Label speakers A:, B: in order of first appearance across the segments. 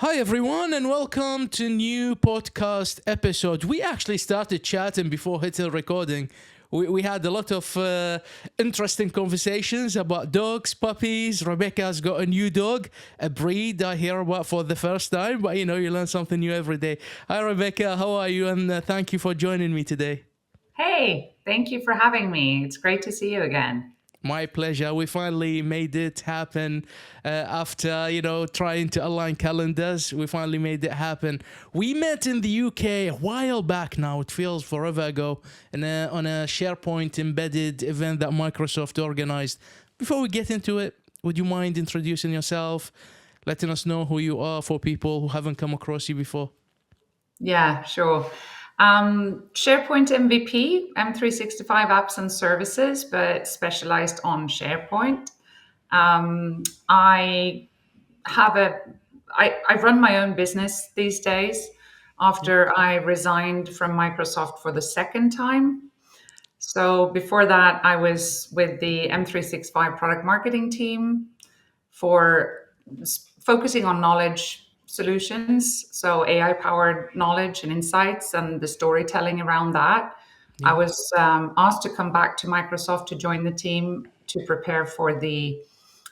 A: Hi everyone and welcome to new podcast episode. We actually started chatting before hitting recording. We had a lot of interesting conversations about dogs, puppies. Rebecca's got a new dog, a breed I hear about for the first time, but you learn something new every day. Hi Rebecca, how are you? And thank you for joining me today.
B: Hey, thank you for having me. It's great to see you again.
A: My pleasure. We finally made it happen after, trying to align calendars. We finally made it happen. We met in the UK a while back now. It feels forever ago on a SharePoint embedded event that Microsoft organized. Before we get into it, would you mind introducing yourself, letting us know who you are for people who haven't come across you before?
B: Yeah, sure. SharePoint MVP, M365 apps and services, but specialized on SharePoint. I have I run my own business these days
A: Yeah.
B: after I resigned from Microsoft for the second time. So before that, I was with the M365 product marketing team for focusing on knowledge solutions, so AI powered knowledge and insights and the storytelling around that. I
A: Yeah.
B: was asked to come back to Microsoft to join the team to prepare for the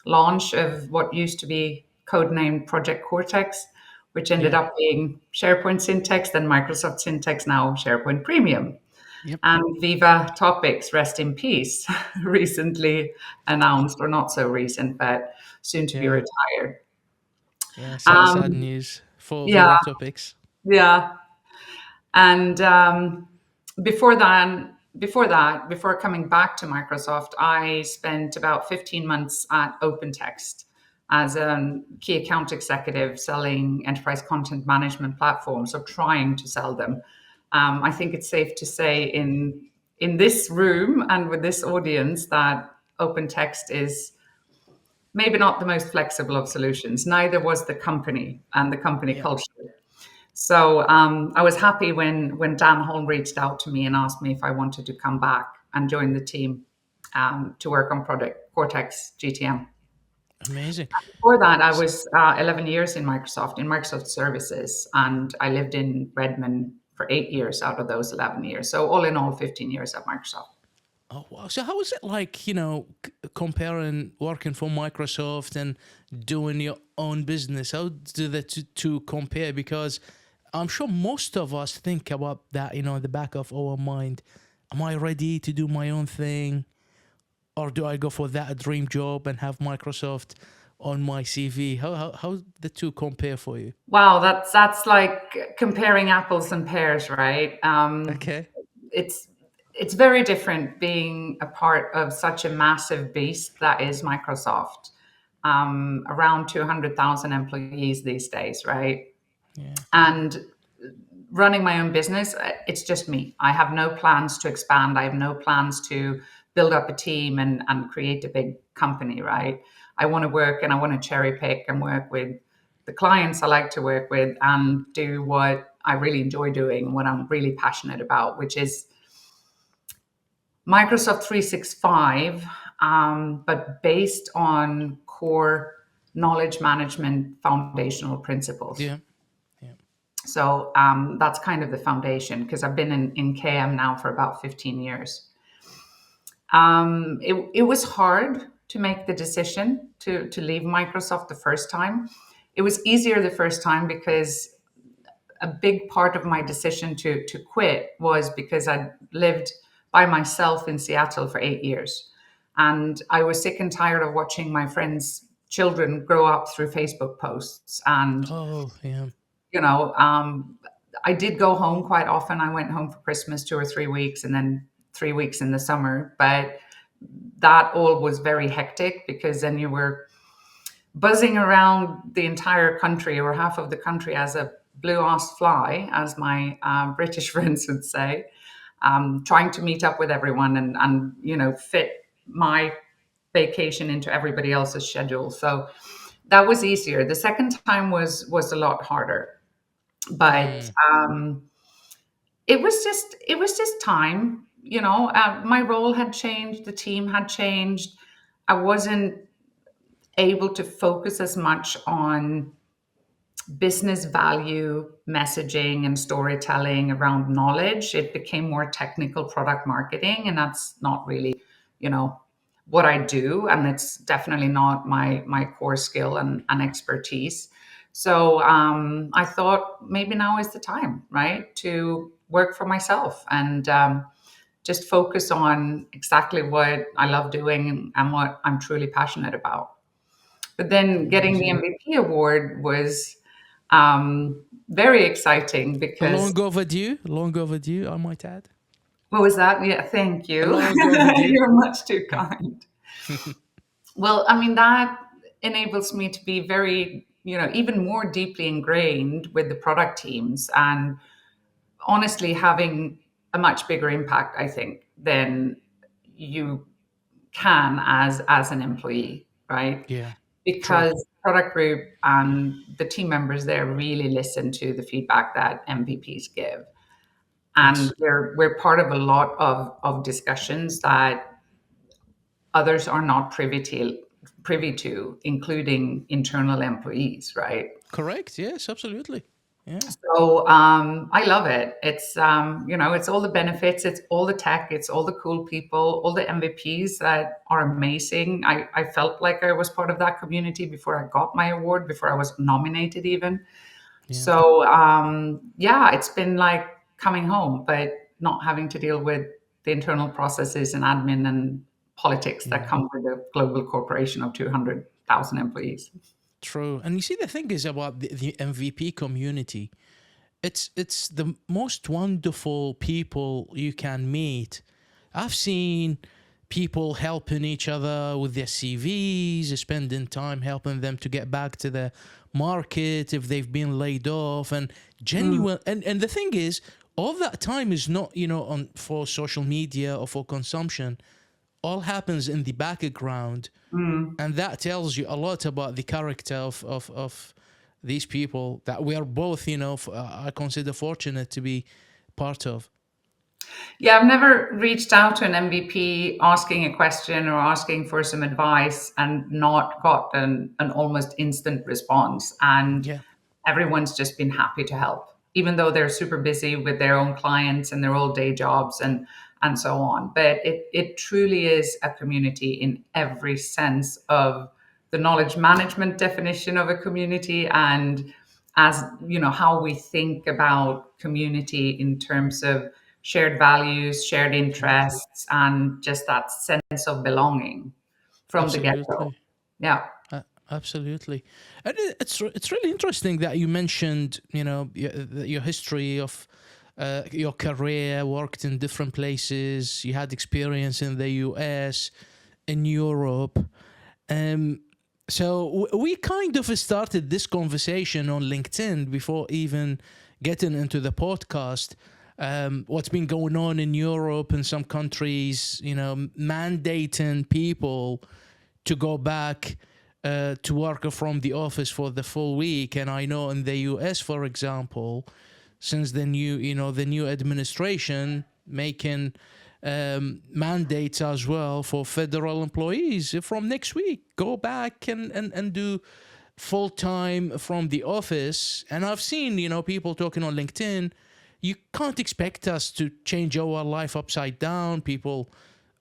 B: launch of what used to be codenamed Project Cortex, which ended
A: Yeah.
B: up being SharePoint Syntex, then Microsoft Syntex, now SharePoint Premium.
A: Yep.
B: And Viva Topics, rest in peace, recently announced, or not so recent, but soon to be
A: Yeah.
B: retired.
A: Yeah. Sad
B: Um,
A: news for
B: yeah,
A: Viva Topics.
B: yeah. And before that, before coming back to Microsoft, I spent about 15 months at OpenText as a key account executive selling enterprise content management platforms, so trying to sell them. I think it's safe to say in this room and with this audience that OpenText is maybe not the most flexible of solutions. Neither was the company and the company
A: Yeah.
B: culture. So I was happy when Dan Holm reached out to me and asked me if I wanted to come back and join the team to work on Project Cortex GTM.
A: Amazing.
B: Before that, I was 11 years in Microsoft Services, and I lived in Redmond for 8 years out of those 11 years. So all in all, 15 years at Microsoft.
A: Oh wow! So how is it like, comparing working for Microsoft and doing your own business? How do the two compare? Because I'm sure most of us think about that, in the back of our mind. Am I ready to do my own thing, or do I go for that dream job and have Microsoft on my CV? How the two compare for you?
B: Wow, that's like comparing apples and pears, right?
A: Okay.
B: It's it's very different being a part of such a massive beast that is Microsoft. Around 200,000 employees these days, right?
A: Yeah.
B: And running my own business, it's just me. I have no plans to expand. I have no plans to build up a team and create a big company, right? I want to work and I want to cherry pick and work with the clients I like to work with and do what I really enjoy doing, what I'm really passionate about, which is Microsoft 365, but based on core knowledge management foundational principles.
A: Yeah. Yeah.
B: So that's kind of the foundation because I've been in KM now for about 15 years. It was hard to make the decision to leave Microsoft the first time. It was easier the first time because a big part of my decision to quit was because I'd lived by myself in Seattle for 8 years. And I was sick and tired of watching my friends' children grow up through Facebook posts. And,
A: Oh yeah.
B: you know, I did go home quite often. I went home for Christmas 2 or 3 weeks and then 3 weeks in the summer. But that all was very hectic because then you were buzzing around the entire country or half of the country as a blue ass fly, as my British friends would say, trying to meet up with everyone and fit my vacation into everybody else's schedule. So that was easier. The second time was a lot harder, but
A: Mm.
B: it was just time. My role had changed, the team had changed. I wasn't able to focus as much on business value messaging and storytelling around knowledge. It became more technical product marketing, and that's not really, you know, what I do, and it's definitely not my core skill and expertise. So I thought maybe now is the time, right, to work for myself and just focus on exactly what I love doing and what I'm truly passionate about. But then getting the
A: Amazing.
B: MVP award was very exciting because
A: Long overdue, I might add.
B: what was that? Yeah, thank you.
A: Long overdue.
B: You're much too kind. Well, I mean, that enables me to be very, even more deeply ingrained with the product teams and honestly having a much bigger impact, I think, than you can as an employee, right?
A: Yeah, true.
B: Because product group and the team members there really listen to the feedback that MVPs give. And
A: Yes,
B: we're part of a lot of discussions that others are not privy to, including internal employees, right?
A: correct. Yes, absolutely. Yeah,
B: So I love it. It's all the benefits, it's all the tech, it's all the cool people, all the MVPs that are amazing. I felt like I was part of that community before I got my award, before I was nominated even.
A: yeah.
B: So yeah, it's been like coming home, but not having to deal with the internal processes and admin and politics that
A: Yeah.
B: come with a global corporation of 200,000 employees.
A: True. And you see, the thing is about the MVP community. It's the most wonderful people you can meet. I've seen people helping each other with their CVs, spending time helping them to get back to the market if they've been laid off, and
B: Mm,
A: genuine. And the thing is, all that time is not on for social media or for consumption. All happens in the background,
B: mm.
A: and that tells you a lot about the character of these people that we are both, I consider fortunate to be part of.
B: Yeah, I've never reached out to an MVP asking a question or asking for some advice and not got an almost instant response. And
A: Yeah,
B: everyone's just been happy to help, even though they're super busy with their own clients and their old day jobs and so on. But it truly is a community in every sense of the knowledge management definition of a community, and as how we think about community in terms of shared values, shared
A: yeah,
B: interests, and just that sense of belonging from the get-go.
A: absolutely.
B: Yeah.
A: Absolutely, and it's really interesting that you mentioned your history of your career, worked in different places, you had experience in the US, in Europe. Um, so we kind of started this conversation on LinkedIn before even getting into the podcast. What's been going on in Europe and some countries, mandating people to go back to work from the office for the full week. And I know in the US, for example, since the new administration making mandates as well for federal employees from next week, go back and do full time from the office. And I've seen people talking on LinkedIn. You can't expect us to change our life upside down. People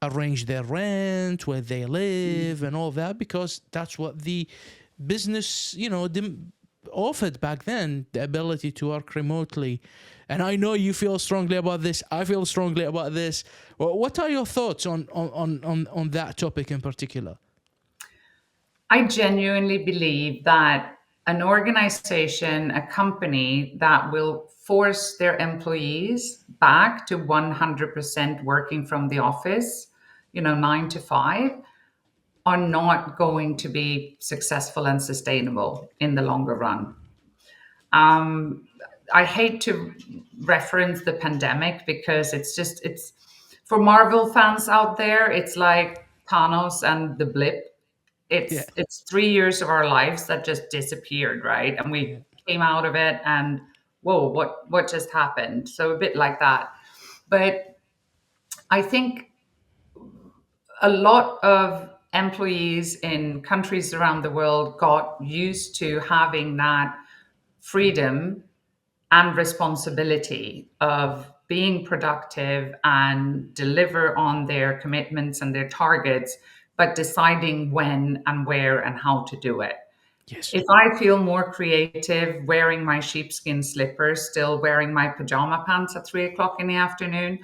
A: arrange their rent, where they live, and all that, because that's what the business, offered back then, the ability to work remotely. And I know you feel strongly about this. I feel strongly about this. What are your thoughts on that topic in particular?
B: I genuinely believe that an organization, a company that will force their employees back to 100% working from the office, 9 to 5, are not going to be successful and sustainable in the longer run. Um, I hate to reference the pandemic because it's for Marvel fans out there, it's like Thanos and the blip.
A: Yeah,
B: It's 3 years of our lives that just disappeared, right? And
A: yeah,
B: we came out of it and whoa, what just happened? So a bit like that. But I think a lot of employees in countries around the world got used to having that freedom and responsibility of being productive and deliver on their commitments and their targets, but deciding when and where and how to do it.
A: Yes.
B: If I feel more creative wearing my sheepskin slippers, still wearing my pajama pants at 3 o'clock in the afternoon,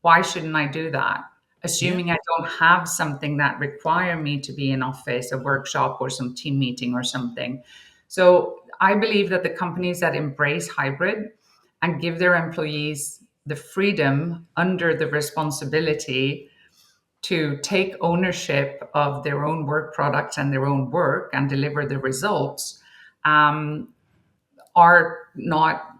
B: why shouldn't I do that?
A: Yeah.
B: Assuming I don't have something that require me to be in office, a workshop or some team meeting or something. So I believe that the companies that embrace hybrid and give their employees the freedom under the responsibility to take ownership of their own work products and their own work and deliver the results, um, are not,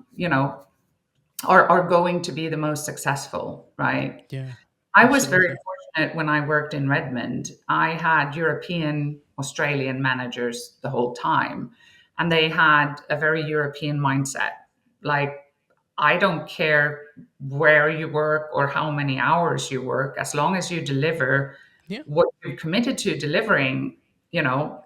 B: are going to be the most successful, right?
A: Yeah.
B: I was very
A: Absolutely.
B: fortunate when I worked in Redmond. I had European, Australian managers the whole time, and they had a very European mindset. Like, I don't care where you work or how many hours you work, as long as you deliver
A: Yeah.
B: what you're committed to delivering.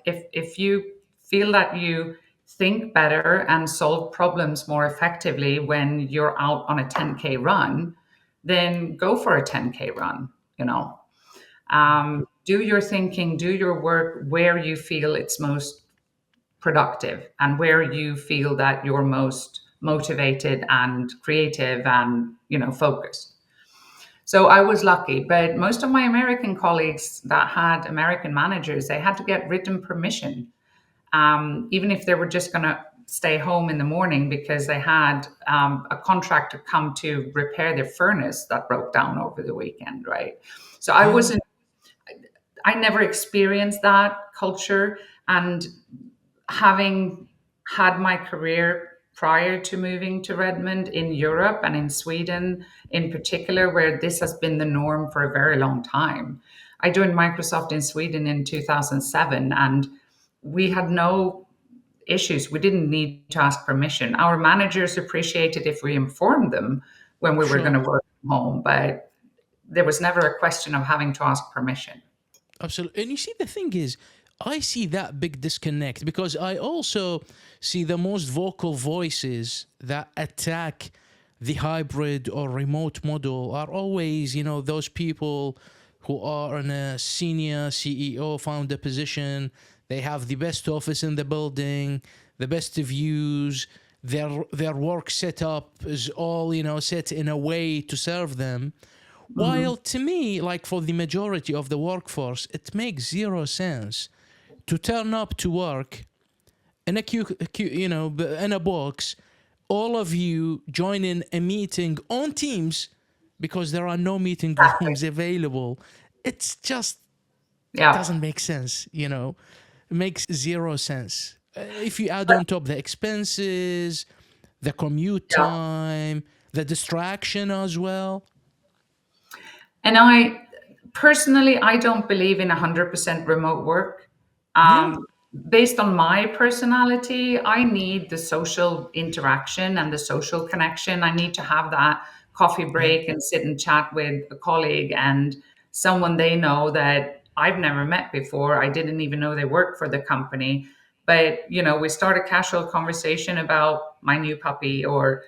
B: If you feel that you think better and solve problems more effectively when you're out on a 10K run, then go for a 10K run, you know. Do your thinking, do your work where you feel it's most productive and where you feel that you're most motivated and creative and, focused. So I was lucky, but most of my American colleagues that had American managers, they had to get written permission, even if they were just going to stay home in the morning because they had a contractor come to repair their furnace that broke down over the weekend, right? So
A: Yeah.
B: I never experienced that culture. And having had my career prior to moving to Redmond in Europe and in Sweden in particular, where this has been the norm for a very long time. I joined Microsoft in Sweden in 2007, and we had no issues. We didn't need to ask permission. Our managers appreciated if we informed them when we were going
A: Sure.
B: to work from home, but there was never a question of having to ask permission.
A: Absolutely. And you see, the thing is, I see that big disconnect because I also see the most vocal voices that attack the hybrid or remote model are always, those people who are in a senior CEO founder position. They have the best office in the building, the best views. Their work setup is all, set in a way to serve them.
B: Mhm.
A: While to me, like for the majority of the workforce, it makes zero sense to turn up to work in in a box, all of you join in a meeting on Teams because there are no meeting
B: Exactly.
A: rooms available. It's just
B: Yeah.
A: doesn't make sense, It makes zero sense. If you add on top the expenses, the commute
B: Yeah.
A: time, the distraction as well.
B: And I personally, I don't believe in 100% remote work.
A: Yeah,
B: Based on my personality, I need the social interaction and the social connection. I need to have that coffee
A: yeah,
B: break and sit and chat with a colleague and someone they know that I've never met before. I didn't even know they worked for the company. But, we start a casual conversation about my new puppy or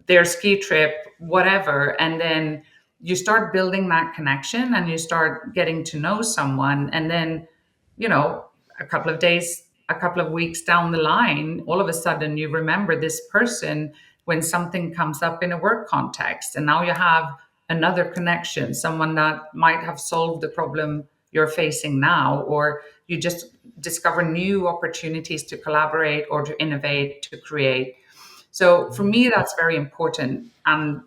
B: their ski trip, whatever. And then you start building that connection and you start getting to know someone. And then, you know, a couple of days, a couple of weeks down the line, all of a sudden you remember this person when something comes up in a work context. And now you have another connection, someone that might have solved the problem you're facing now, or you just discover new opportunities to collaborate or to innovate, to create. So for
A: yeah,
B: me, that's very important. And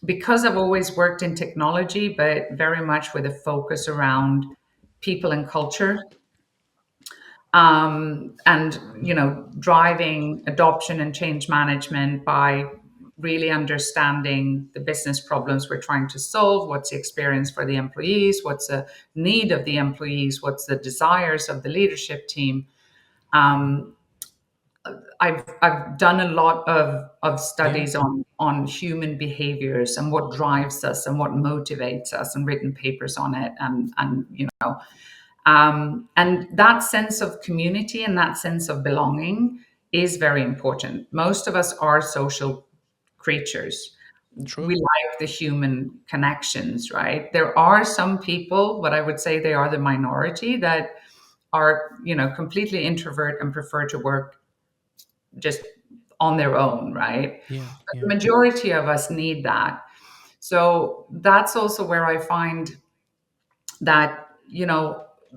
B: because I've always worked in technology, but very much with a focus around people and culture, and driving adoption and change management by really understanding the business problems we're trying to solve, what's the experience for the employees, what's the need of the employees, what's the desires of the leadership team. Um, I've done a lot of
A: yeah,
B: studies on human behaviors and what drives us and what motivates us, and written papers on it, and that sense of community and that sense of belonging is very important. Most of us are social creatures. We
A: True.
B: like the human connections, right? There are some people, but I would say they are the minority, that are, completely introvert and prefer to work just on their own, right?
A: Yeah.
B: But the
A: Yeah.
B: majority of us need that. So that's also where I find that,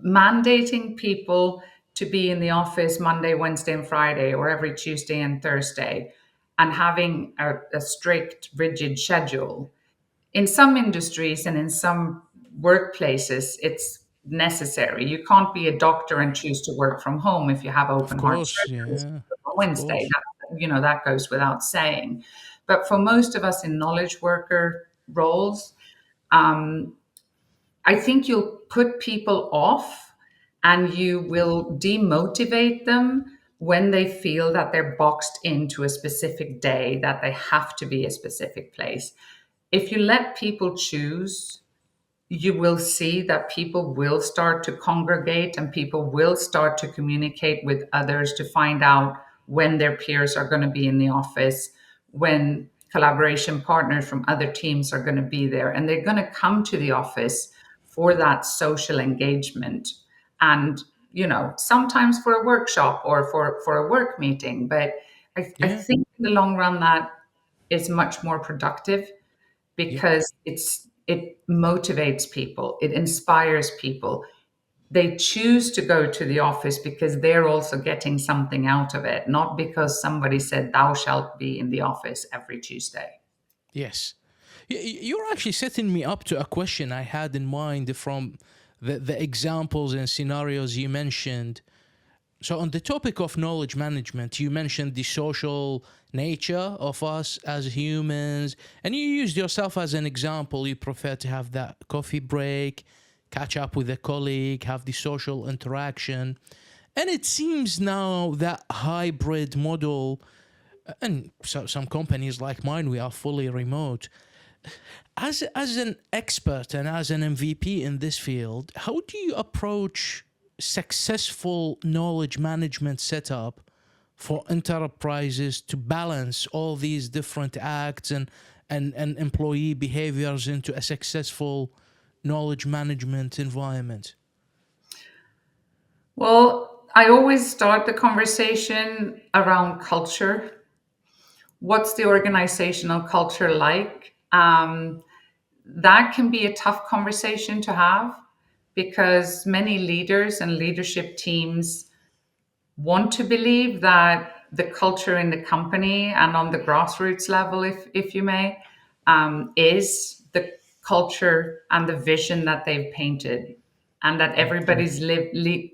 B: mandating people to be in the office Monday, Wednesday, and Friday, or every Tuesday and Thursday, and having a strict, rigid schedule. In some industries and in some workplaces, it's necessary. You can't be a doctor and choose to work from home if you have
A: Of
B: open heart
A: course.
B: surgery
A: Yeah.
B: on
A: Of
B: Wednesday.
A: course.
B: That goes without saying. But for most of us in knowledge worker roles, um, I think you'll put people off and you will demotivate them when they feel that they're boxed into a specific day, that they have to be a specific place. If you let people choose, you will see that people will start to congregate and people will start to communicate with others to find out when their peers are going to be in the office, when collaboration partners from other teams are going to be there, and they're going to come to the office for that social engagement. And sometimes for a workshop or for a work meeting. But I
A: Yeah.
B: think in the long run that is much more productive,
A: Yeah.
B: because it motivates people, it inspires people. They choose to go to the office because they're also getting something out of it, not because somebody said thou shalt be in the office every Tuesday.
A: Yes. You're actually setting me up to a question I had in mind from the examples and scenarios you mentioned. So, on the topic of knowledge management, you mentioned the social nature of us as humans, and you used yourself as an example. You prefer to have that coffee break, catch up with a colleague, have the social interaction. And it seems now that hybrid model, and so some companies like mine, we are fully remote. As an expert and as an MVP in this field, how do you approach successful knowledge management setup for enterprises to balance all these different acts and employee behaviors into a successful knowledge management environment?
B: Well, I always start the conversation around culture. What's the organizational culture like? That can be a tough conversation to have, because many leaders and leadership teams want to believe that the culture in the company and on the grassroots level, if you may, is the culture and the vision that they've painted, and that
A: Yeah.
B: everybody's living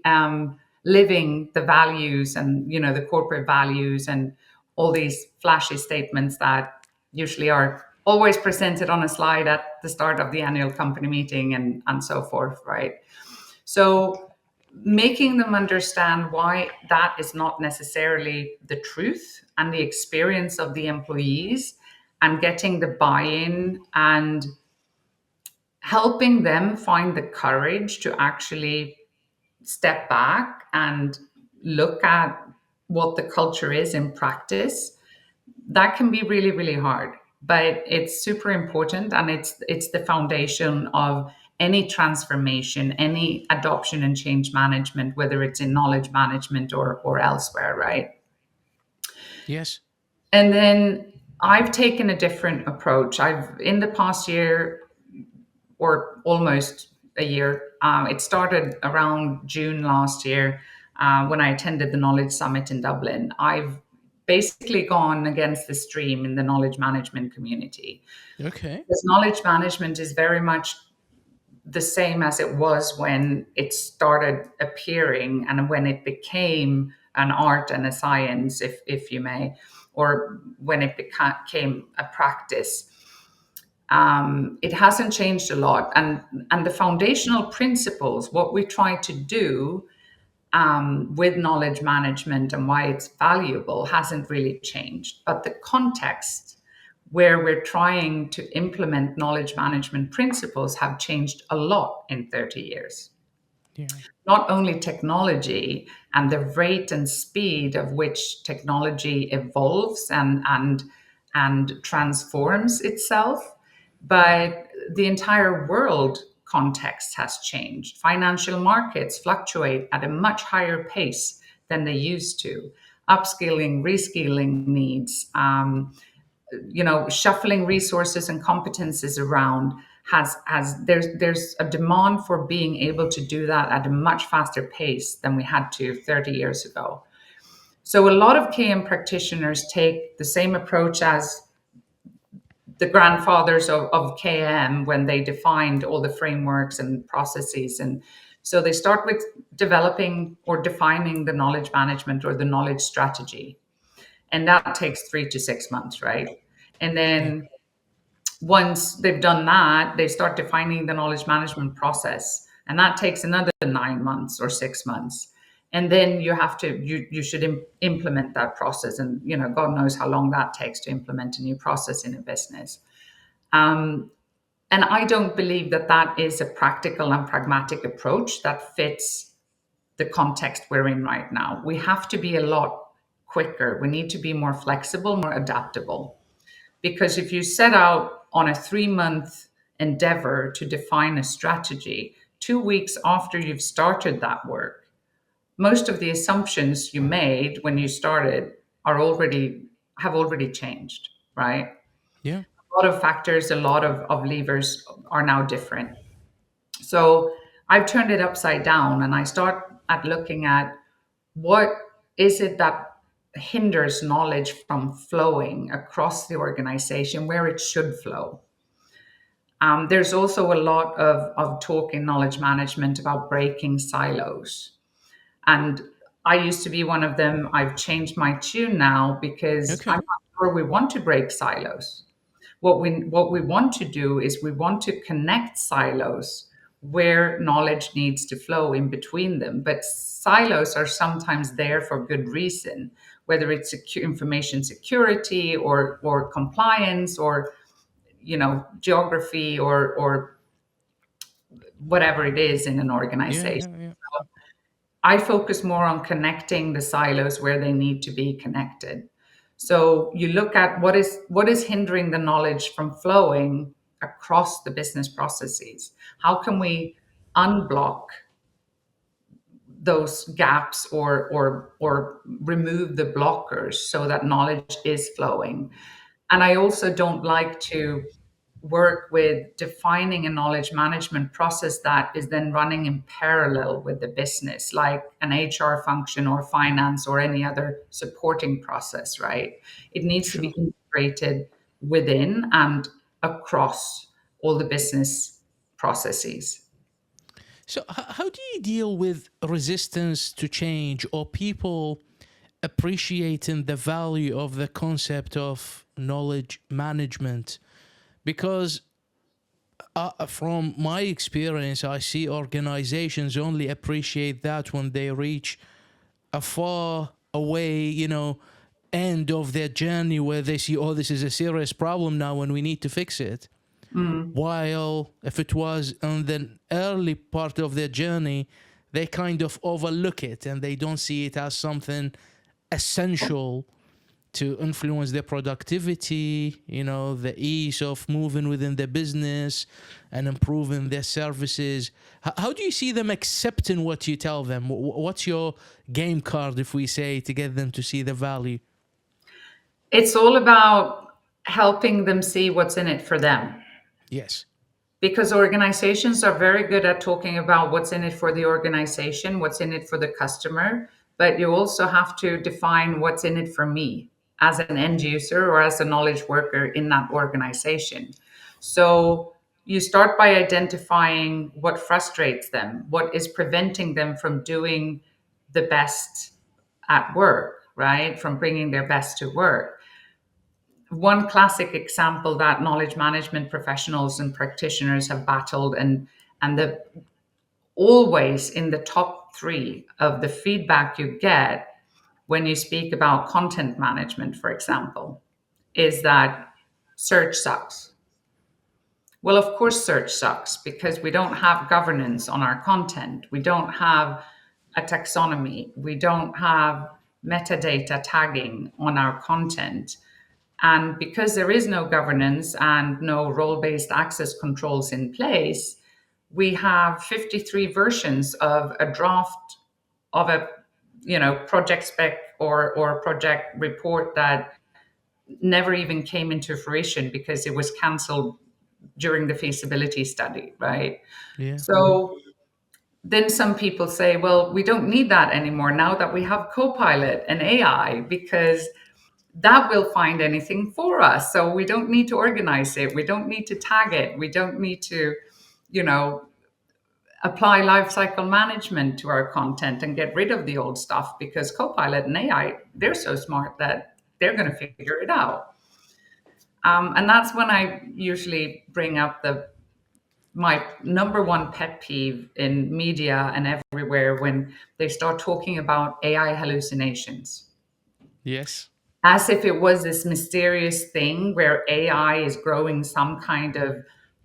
B: the values, and the corporate values, and all these flashy statements that usually are always presented on a slide at the start of the annual company meeting, and so forth, right? So making them understand why that is not necessarily the truth and the experience of the employees, and getting the buy-in and helping them find the courage to actually step back and look at what the culture is in practice. That can be really, really hard, but it's super important, and it's the foundation of any transformation, any adoption and change management, whether it's in knowledge management or elsewhere, right?
A: Yes.
B: And then I've taken a different approach. I've in the past year, or almost a year, it started around June last year, when I attended the Knowledge Summit in Dublin. I've basically gone against the stream in the knowledge management community,
A: Okay.
B: because knowledge management is very much the same as it was when it started appearing and when it became an art and a science, if you may, or when it became a practice. It hasn't changed a lot, and the foundational principles, what we try to do with knowledge management and why it's valuable, hasn't really changed. But the context where we're trying to implement knowledge management principles have changed a lot in 30 years.
A: Yeah.
B: Not only technology and the rate and speed of which technology evolves and transforms itself, but the entire world context has changed. Financial markets fluctuate at a much higher pace than they used to. Upskilling, reskilling needs, shuffling resources and competences around has there's a demand for being able to do that at a much faster pace than we had to 30 years ago. So a lot of KM practitioners take the same approach as the grandfathers of KM when they defined all the frameworks and processes. And so they start with developing or defining the knowledge management or the knowledge strategy. And that takes 3 to 6 months, right? And
A: Yeah.
B: then once they've done that, they start defining the knowledge management process. And that takes another 9 months or 6 months. And then you should implement that process. And, God knows how long that takes to implement a new process in a business. And I don't believe that that is a practical and pragmatic approach that fits the context we're in right now. We have to be a lot quicker. We need to be more flexible, more adaptable. Because if you set out on a 3 month endeavor to define a strategy, 2 weeks after you've started that work, most of the assumptions you made when you started have already changed, right?
A: Yeah.
B: A lot of factors, a lot of levers are now different. So I've turned it upside down and I start at looking at what is it that hinders knowledge from flowing across the organization where it should flow. There's also a lot of talk in knowledge management about breaking silos. And I used to be one of them. I've changed my tune now because I'm
A: Okay.
B: not sure we want to break silos. What we want to do is we want to connect silos where knowledge needs to flow in between them. But silos are sometimes there for good reason, whether it's information security or compliance or geography or whatever it is in an
A: Yeah.
B: organization.
A: Yeah. Yeah.
B: I focus more on connecting the silos where they need to be connected. So you look at what is hindering the knowledge from flowing across the business processes. How can we unblock those gaps or remove the blockers so that knowledge is flowing? And I also don't like to work with defining a knowledge management process that is then running in parallel with the business, like an HR function or finance or any other supporting process, right? It needs to be
A: Sure.
B: integrated within and across all the business processes.
A: So, how do you deal with resistance to change or people appreciating the value of the concept of knowledge management? Because from my experience, I see organizations only appreciate that when they reach a far away, end of their journey where they see, oh, this is a serious problem now and we need to fix it.
B: Mm.
A: While if it was in the early part of their journey, they kind of overlook it and they don't see it as something essential to influence their productivity, the ease of moving within the business and improving their services. How do you see them accepting what you tell them? What's your game card, if we say, to get them to see the value?
B: It's all about helping them see what's in it for them.
A: Yes.
B: Because organizations are very good at talking about what's in it for the organization, what's in it for the customer, but you also have to define what's in it for me as an end user or as a knowledge worker in that organization. So you start by identifying what frustrates them, what is preventing them from doing the best at work, right? From bringing their best to work. One classic example that knowledge management professionals and practitioners have battled and the always in the top three of the feedback you get when you speak about content management, for example, is that search sucks. Well, of course, search sucks because we don't have governance on our content. We don't have a taxonomy. We don't have metadata tagging on our content. And because there is no governance and no role based access controls in place, we have 53 versions of a draft of a project spec or project report that never even came into fruition because it was cancelled during the feasibility study, right?
A: Yeah.
B: So then some people say, well, we don't need that anymore now that we have Copilot and AI, because that will find anything for us. So we don't need to organize it. We don't need to tag it. We don't need to, you know, apply lifecycle management to our content and get rid of the old stuff, because Copilot and AI, they're so smart that they're going to figure it out. And that's when I usually bring up my number one pet peeve in media and everywhere, when they start talking about AI hallucinations,
A: Yes.
B: as if it was this mysterious thing where AI is growing some kind of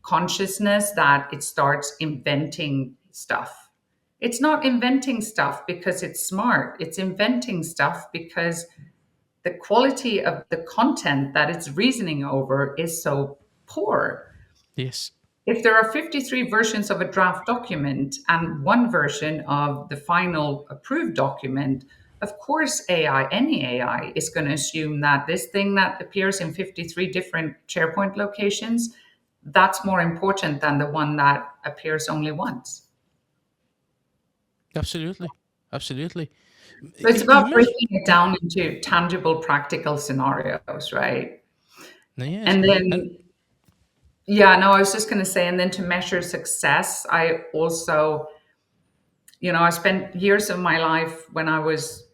B: consciousness that it starts inventing stuff. It's not inventing stuff because it's smart. It's inventing stuff because the quality of the content that it's reasoning over is so poor.
A: Yes.
B: If there are 53 versions of a draft document and one version of the final approved document, of course, any AI is going to assume that this thing that appears in 53 different SharePoint locations, that's more important than the one that appears only once.
A: Absolutely. Absolutely.
B: So it's
A: You
B: about
A: mentioned.
B: breaking it down into tangible, practical scenarios, right?
A: Yes.
B: And
A: And
B: then, yeah, no, I was just going to say, and then to measure success, I also, I spent years of my life when I was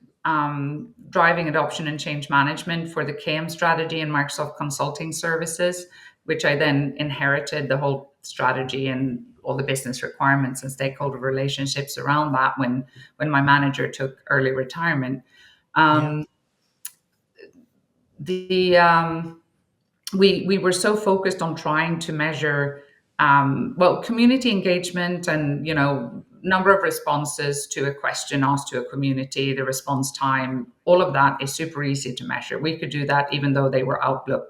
B: driving adoption and change management for the KM strategy and Microsoft Consulting Services, which I then inherited the whole strategy and all the business requirements and stakeholder relationships around that when my manager took early retirement.
A: yeah.
B: Um, the we were so focused on trying to measure community engagement and number of responses to a question asked to a community, the response time, all of that is super easy to measure. We could do that even though they were Outlook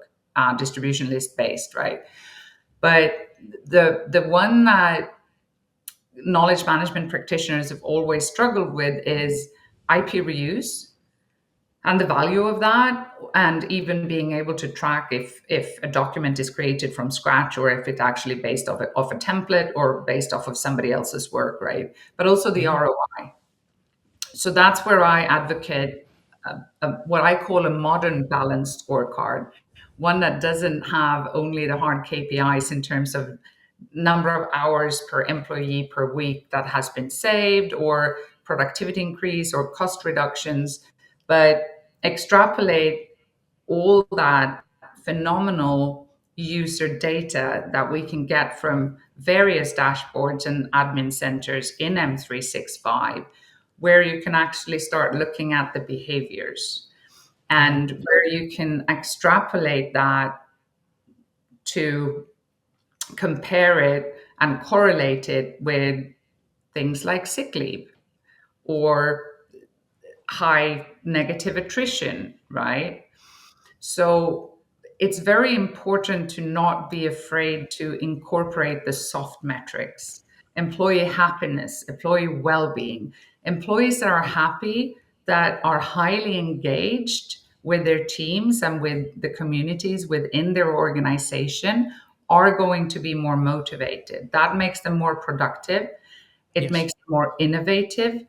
B: distribution list based, right? But the one that knowledge management practitioners have always struggled with is IP reuse and the value of that, and even being able to track if a document is created from scratch or if it's actually based off a template or based off of somebody else's work, right? But also the
A: Yeah.
B: ROI. So that's where I advocate what I call a modern balanced scorecard, one that doesn't have only the hard KPIs in terms of number of hours per employee per week that has been saved, or productivity increase or cost reductions, but extrapolate all that phenomenal user data that we can get from various dashboards and admin centers in M365, where you can actually start looking at the behaviors
A: Yeah.
B: and where you can extrapolate that to compare it and correlate it with things like sick leave or high negative attrition, right? So it's very important to not be afraid to incorporate the soft metrics, employee happiness, employee well being. Employees that are happy, that are highly engaged with their teams and with the communities within their organization, are going to be more motivated. That makes them more productive. It
A: Yes.
B: makes them more innovative,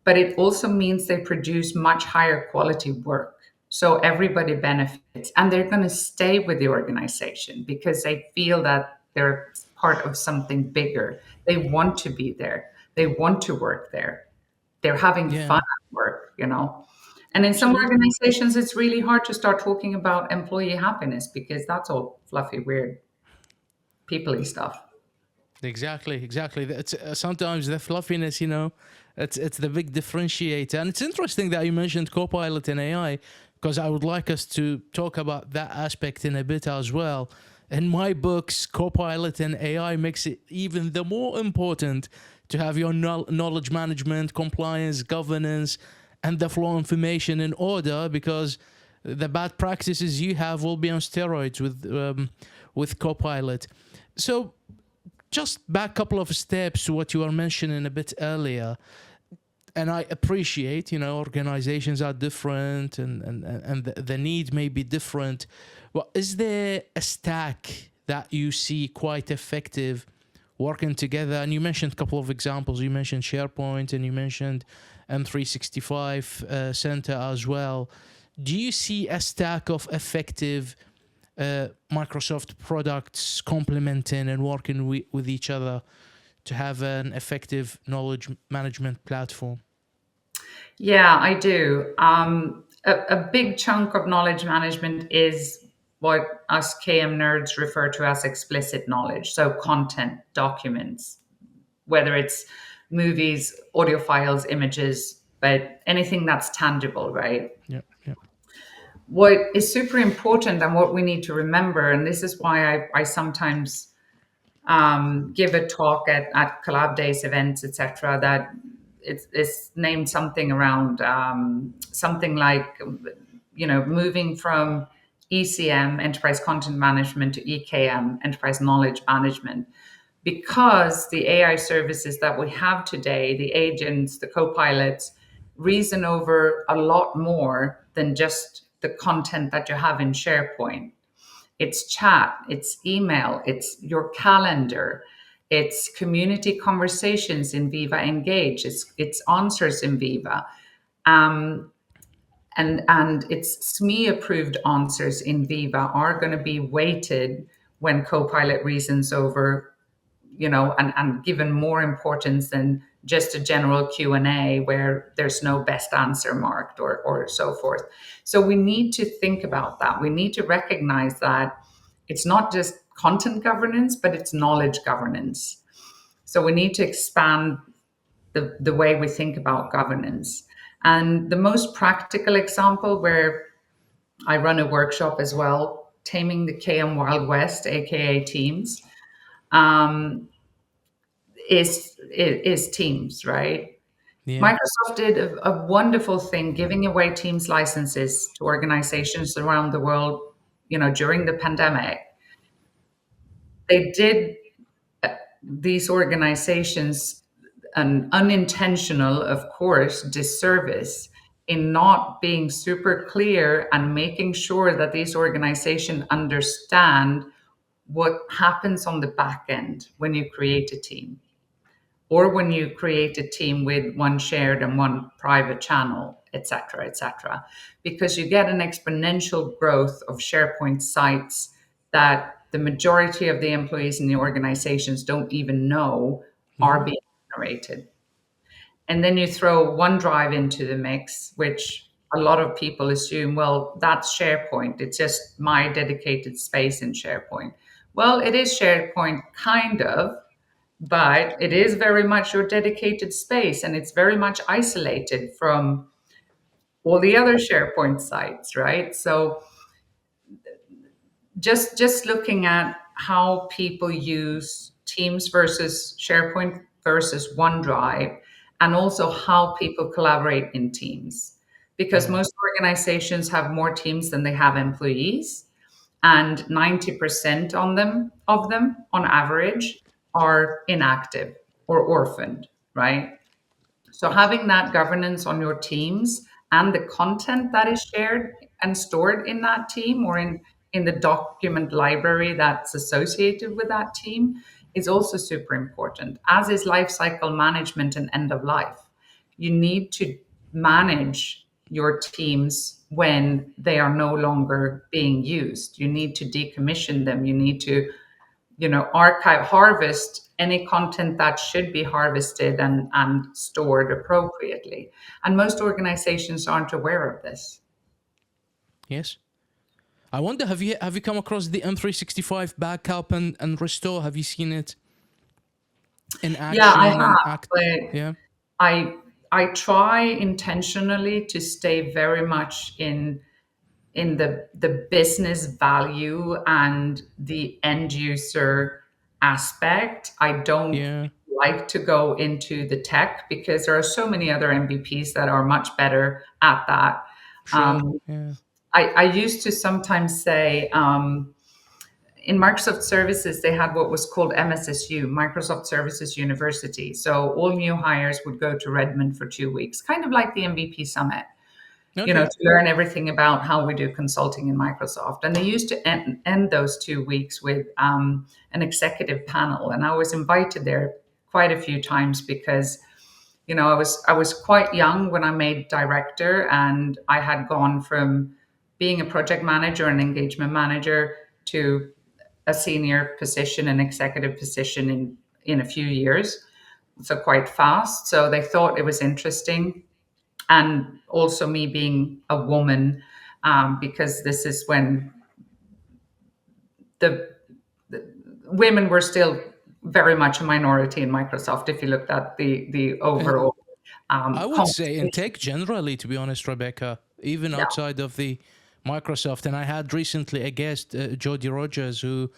B: but it also means they produce much higher quality work. So everybody benefits and they're going to stay with the organization because they feel that they're part of something bigger. They want to be there. They want to work there. They're having fun
A: Yeah.
B: at work. And in some
A: Absolutely.
B: organizations, it's really hard to start talking about employee happiness because that's all fluffy, weird, peoply stuff.
A: Exactly, exactly. It's sometimes the fluffiness, it's the big differentiator. And it's interesting that you mentioned Copilot and AI, because I would like us to talk about that aspect in a bit as well. In my books, Copilot and AI makes it even the more important to have your knowledge management, compliance, governance, and the flow information in order, because the bad practices you have will be on steroids with Copilot. So just back a couple of steps to what you were mentioning a bit earlier. And I appreciate, organizations are different, and the need may be different. Well, is there a stack that you see quite effective working together? And you mentioned a couple of examples. You mentioned SharePoint and you mentioned M365 Center as well. Do you see a stack of effective Microsoft products complementing and working with each other to have an effective knowledge management platform?
B: Yeah, I do. A big chunk of knowledge management is what us KM nerds refer to as explicit knowledge. So, content, documents, whether it's movies, audio files, images, but anything that's tangible, right?
A: Yeah, yeah,
B: What is super important and what we need to remember, and this is why I sometimes give a talk at collab days events, etc., that it's named something around something like, moving from ECM, enterprise content management, to EKM, enterprise knowledge management, because the AI services that we have today, the agents, the co-pilots, reason over a lot more than just the content that you have in SharePoint. It's chat, it's email, it's your calendar, it's community conversations in Viva Engage, it's answers in Viva, um, and it's SME approved answers in Viva are going to be weighted when Copilot reasons over, and given more importance than just a general Q&A where there's no best answer marked or so forth. So we need to think about that. We need to recognize that it's not just content governance, but it's knowledge governance. So we need to expand the way we think about governance. And the most practical example, where I run a workshop as well, Taming the KM Wild West, aka Teams, um, is Teams, right?
A: yeah.
B: Microsoft did a wonderful thing giving away Teams licenses to organizations around the world, during the pandemic. They did these organizations an unintentional, of course, disservice in not being super clear and making sure that these organizations understand what happens on the back end when you create a team, or when you create a team with one shared and one private channel, etc., etc., because you get an exponential growth of SharePoint sites that the majority of the employees in the organizations don't even know are
A: Hmm.
B: being generated. And then you throw OneDrive into the mix, which a lot of people assume, well, that's SharePoint. It's just my dedicated space in SharePoint. Well, it is SharePoint, kind of, but it is very much your dedicated space, and it's very much isolated from all the other SharePoint sites, right? So just looking at how people use Teams versus SharePoint versus OneDrive, and also how people collaborate in teams, because
A: Yeah.
B: most organizations have more teams than they have employees, and 90% of them on average are inactive or orphaned, right? So having that governance on your teams and the content that is shared and stored in that team, or in the document library that's associated with that team, is also super important, as is lifecycle management and end of life. You need to manage your teams when they are no longer being used. You need to decommission them. You need to, archive, harvest any content that should be harvested and stored appropriately. And most organizations aren't aware of this.
A: Yes. I wonder, have you come across the M365 backup and restore? Have you seen it in
B: Yeah, I
A: action and
B: have,
A: act?
B: but
A: Yeah.
B: I I try intentionally to stay very much the business value and the end user aspect. I don't
A: Yeah.
B: like to go into the tech because there are so many other MVPs that are much better at that.
A: Sure.
B: Um,
A: Yeah.
B: I used to sometimes say, in Microsoft Services, they had what was called MSSU, Microsoft Services University. So all new hires would go to Redmond for 2 weeks, kind of like the MVP Summit,
A: Okay.
B: to learn everything about how we do consulting in Microsoft. And they used to end those 2 weeks with an executive panel. And I was invited there quite a few times because I was quite young when I made director, and I had gone from being a project manager and engagement manager to a senior position, an executive position in a few years, so quite fast. So they thought it was interesting, and also me being a woman, because this is when the, the women were still very much a minority in Microsoft. If you looked at the
A: And
B: overall
A: I would say in
B: conversation,
A: tech generally, to be honest, Rebecca, even
B: yeah,
A: outside of the Microsoft. And I had recently a guest, Jodie Rogers, who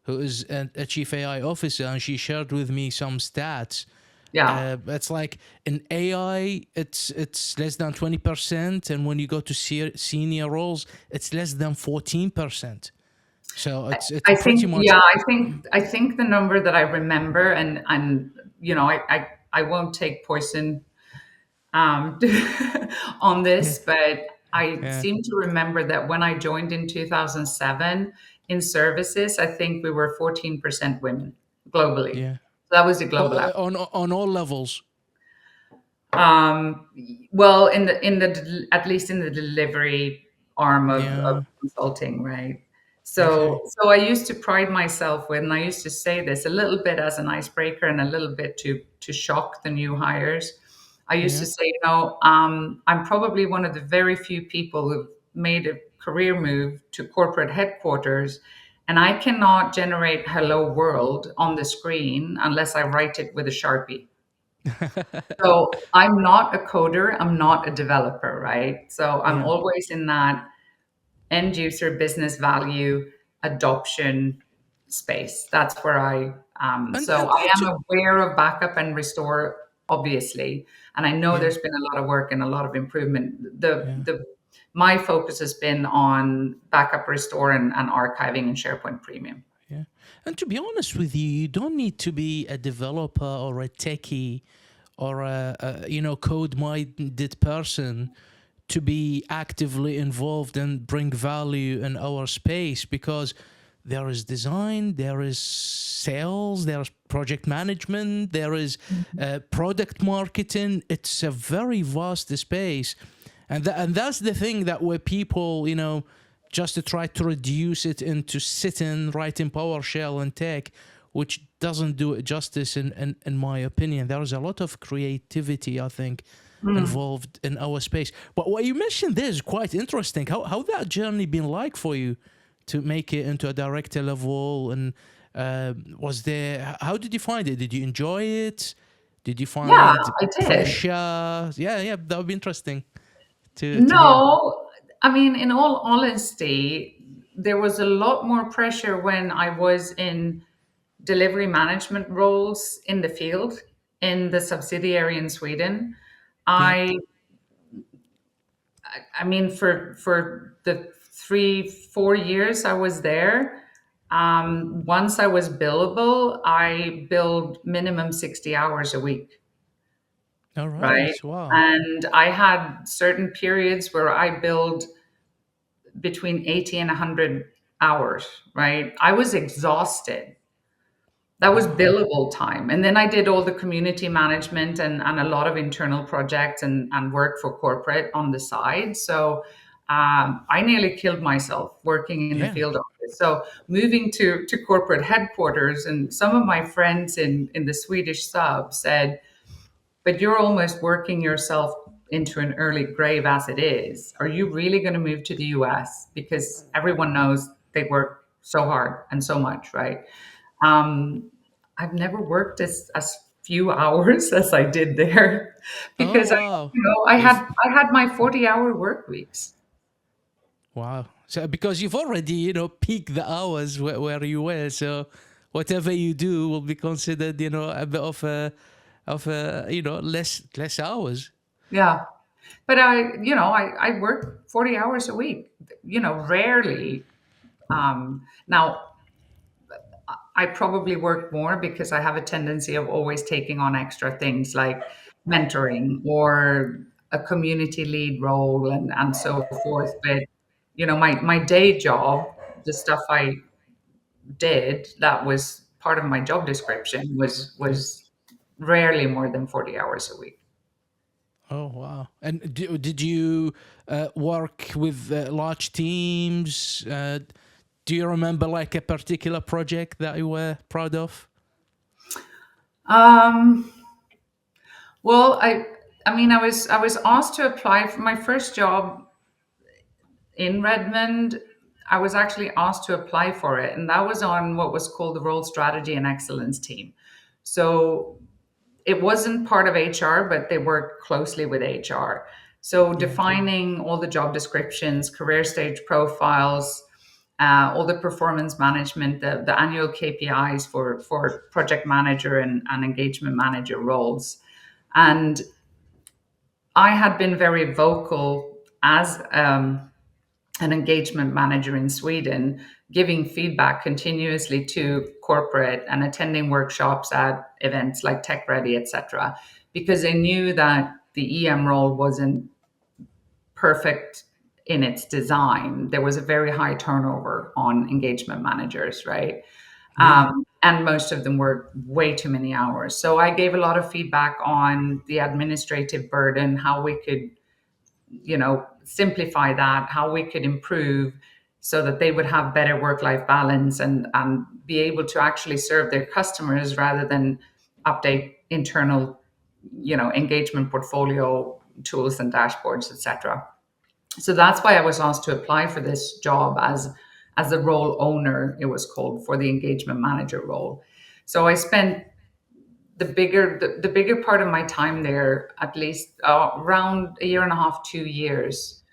A: is a chief AI officer, and she shared with me some stats.
B: yeah.
A: It's like in AI, it's less than 20%, and when you go to senior roles, it's less than 14%. So it's
B: I
A: pretty
B: think,
A: much
B: yeah, I think the number that I remember, and I won't take poison um, on
A: yeah,
B: this, but I
A: yeah,
B: seem to remember that when I joined in 2007 in services, I think we were 14% women globally.
A: yeah.
B: So that was the global average.
A: On all levels.
B: Um, well, at least in the delivery arm of
A: Yeah.
B: consulting, right?
A: Okay.
B: So I used to pride myself with, and I used to say this a little bit as an icebreaker and a little bit to shock the new hires. I used to
A: Yeah.
B: say, I'm probably one of the very few people who've made a career move to corporate headquarters, and I cannot generate "Hello World" on the screen unless I write it with a Sharpie. So I'm not a coder, I'm not a developer, right? So I'm
A: Yeah.
B: always in that end user business value adoption space. That's where
A: And
B: so
A: and
B: I
A: and
B: am
A: to,
B: aware of backup and restore, obviously. And I know
A: yeah.
B: there's been a lot of work and a lot of improvement.
A: Yeah.
B: My focus has been on backup, restore, and archiving in SharePoint Premium.
A: Yeah. And to be honest with you, you don't need to be a developer or a techie or a code-minded person to be actively involved and bring value in our space, because there is design, there is sales, there is project management, there is product marketing. It's a very vast space, and that's the thing that where people just to try to reduce it into sitting writing PowerShell and tech, which doesn't do it justice in my opinion. There is a lot of creativity, I think, involved in our space. But what you mentioned there is quite interesting. How that journey been like for you to make it into a director level, and was there? How did you find it? Did you enjoy it? Did you
B: Yeah,
A: find
B: I did.
A: pressure? Yeah, yeah, that would be interesting to hear.
B: No, I mean, in all honesty, there was a lot more pressure when I was in delivery management roles in the field in the subsidiary in Sweden.
A: Yeah.
B: I I mean, for the 3 4 years I was there, once I was billable, I billed minimum 60 hours a week,
A: All
B: right?
A: right. Wow.
B: And I had certain periods where I billed between 80 and 100 hours, right? I was exhausted. That was
A: Wow.
B: billable time. And then I did all the community management and a lot of internal projects and work for corporate on the side. So I nearly killed myself working in the
A: Yeah.
B: field office. So moving to corporate headquarters, and some of my friends in the Swedish sub said, but you're almost working yourself into an early grave as it is. Are you really going to move to the US? Because everyone knows they work so hard and so much, right? Um, I've never worked as few hours as I did there
A: Oh
B: because
A: wow.
B: I
A: If
B: had my 40-hour work weeks.
A: Wow. So because you've already, peaked the hours where you were, so whatever you do will be considered, a bit of a less hours.
B: Yeah. But I work 40 hours a week, rarely. Now, I probably work more because I have a tendency of always taking on extra things like mentoring or a community lead role and so forth. But, my day job, the stuff I did that was part of my job description
A: Yeah.
B: was rarely more than 40 hours a week.
A: Oh wow! And did you work with large teams? Do you remember like a particular project that you were proud of?
B: Um, well, I mean, I was asked to apply for my first job in Redmond. I was actually asked to apply for it, and that was on what was called the Role Strategy and Excellence team. So it wasn't part of HR, but they worked closely with HR. So
A: Yeah. Okay.
B: defining all the job descriptions, career stage profiles, all the performance management, the annual KPIs for project manager and engagement manager roles. And I had been very vocal as an engagement manager in Sweden, giving feedback continuously to corporate and attending workshops at events like Tech Ready, etc., because I knew that the EM role wasn't perfect in its design. There was a very high turnover on engagement managers, right?
A: Yeah.
B: And most of them were way too many hours. So I gave a lot of feedback on the administrative burden, how we could simplify that, how we could improve so that they would have better work-life balance and be able to actually serve their customers rather than update internal, engagement portfolio tools and dashboards, etc. So that's why I was asked to apply for this job as the role owner, it was called, for the engagement manager role. So I spent the bigger part of my time there, at least around a year and a half, 2 years,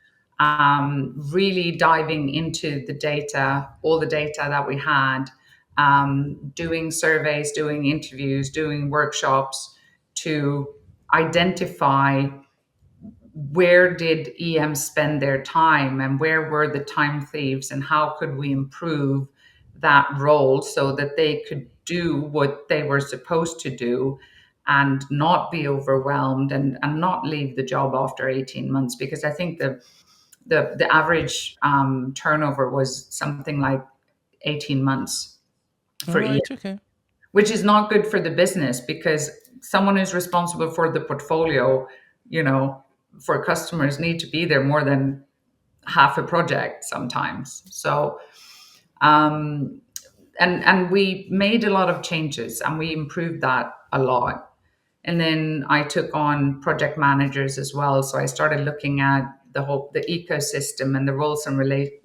B: really diving into the data, all the data that we had, doing surveys, doing interviews, doing workshops to identify where did EM spend their time and where were the time thieves and how could we improve that role so that they could do what they were supposed to do and not be overwhelmed and not leave the job after 18 months, because I think the average turnover was something like 18 months
A: All
B: for EM,
A: right. Okay.
B: which is not good for the business because someone who's responsible for the portfolio, you know, for customers need to be there more than half a project sometimes. So, um, and we made a lot of changes and we improved that a lot. And then I took on project managers as well. So I started looking at the ecosystem and the roles and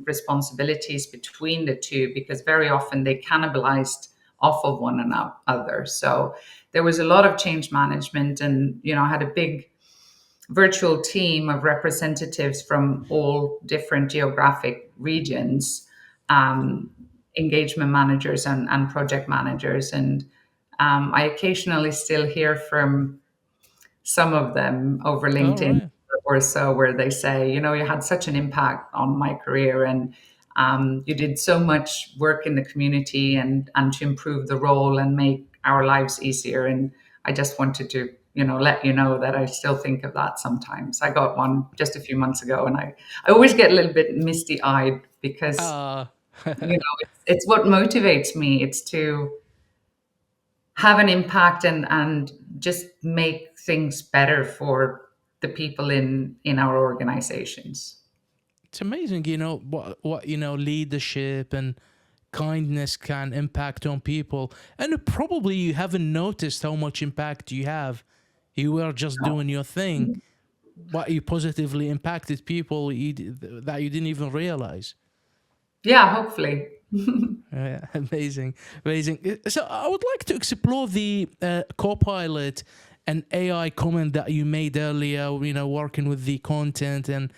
B: responsibilities between the two, because very often they cannibalized off of one another. So there was a lot of change management, and I had a big virtual team of representatives from all different geographic regions, um, engagement managers and project managers. And I occasionally still hear from some of them over
A: All
B: LinkedIn
A: right.
B: or so, where they say, you had such an impact on my career, and you did so much work in the community and to improve the role and make our lives easier. And I just wanted to, let you know that I still think of that sometimes. I got one just a few months ago, and I always get a little bit misty eyed because,
A: Uh,
B: it's what motivates me. It's to have an impact and just make things better for the people in our organizations.
A: it's amazing, what leadership and kindness can impact on people, and probably you haven't noticed how much impact you have. You were just doing your thing, but you positively impacted people that you didn't even realize.
B: Yeah, hopefully.
A: Yeah, amazing, amazing. So I would like to explore the Copilot and AI comment that you made earlier. Working with the content and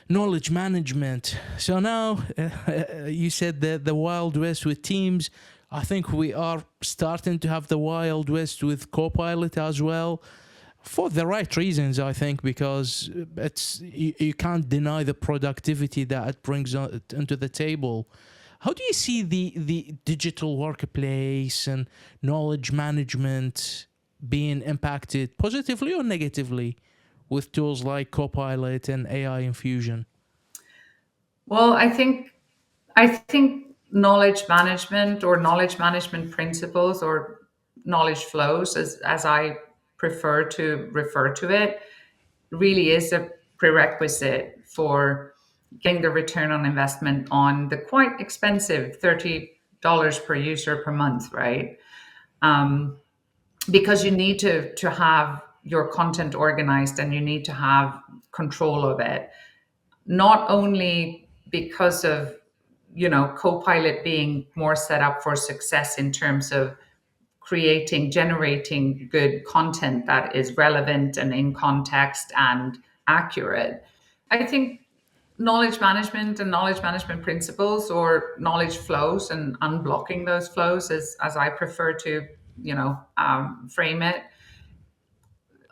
A: knowledge management. So now you said the Wild West with Teams. I think we are starting to have the Wild West with Copilot as well, for the right reasons. I think because you can't deny the productivity that it brings into the table. How do you see the digital workplace and knowledge management being impacted positively or negatively with tools like Copilot and AI infusion?
B: Well, I think knowledge management or knowledge management principles or knowledge flows, as I prefer to refer to it, really is a prerequisite for getting the return on investment on the quite expensive $30 per user per month, right? Um, because you need to have your content organized and you need to have control of it, not only because of Copilot being more set up for success in terms of generating good content that is relevant and in context and accurate. I think knowledge management and knowledge management principles, or knowledge flows and unblocking those flows, as I prefer to frame it,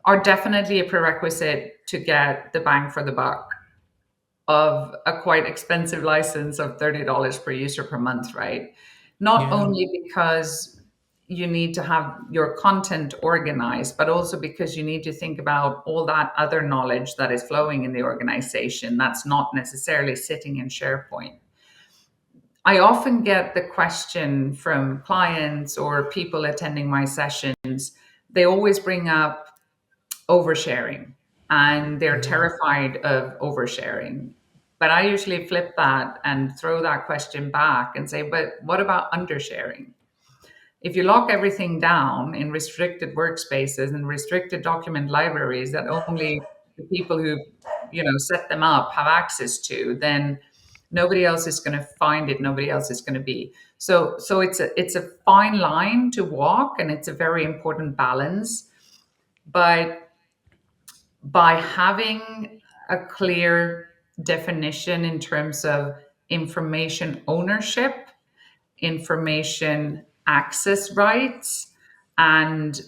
B: are definitely a prerequisite to get the bang for the buck of a quite expensive license of $30 per user per month, right? Not
A: Yeah.
B: only because you need to have your content organized, but also because you need to think about all that other knowledge that is flowing in the organization that's not necessarily sitting in SharePoint. I often get the question from clients or people attending my sessions. They always bring up oversharing, and they're
A: Yeah.
B: terrified of oversharing. But I usually flip that and throw that question back and say, but what about undersharing? If you lock everything down in restricted workspaces and restricted document libraries that only the people who set them up have access to, then nobody else is going to find it, nobody else is going to be. So it's a fine line to walk, and it's a very important balance. But by having a clear definition in terms of information ownership, information access rights, and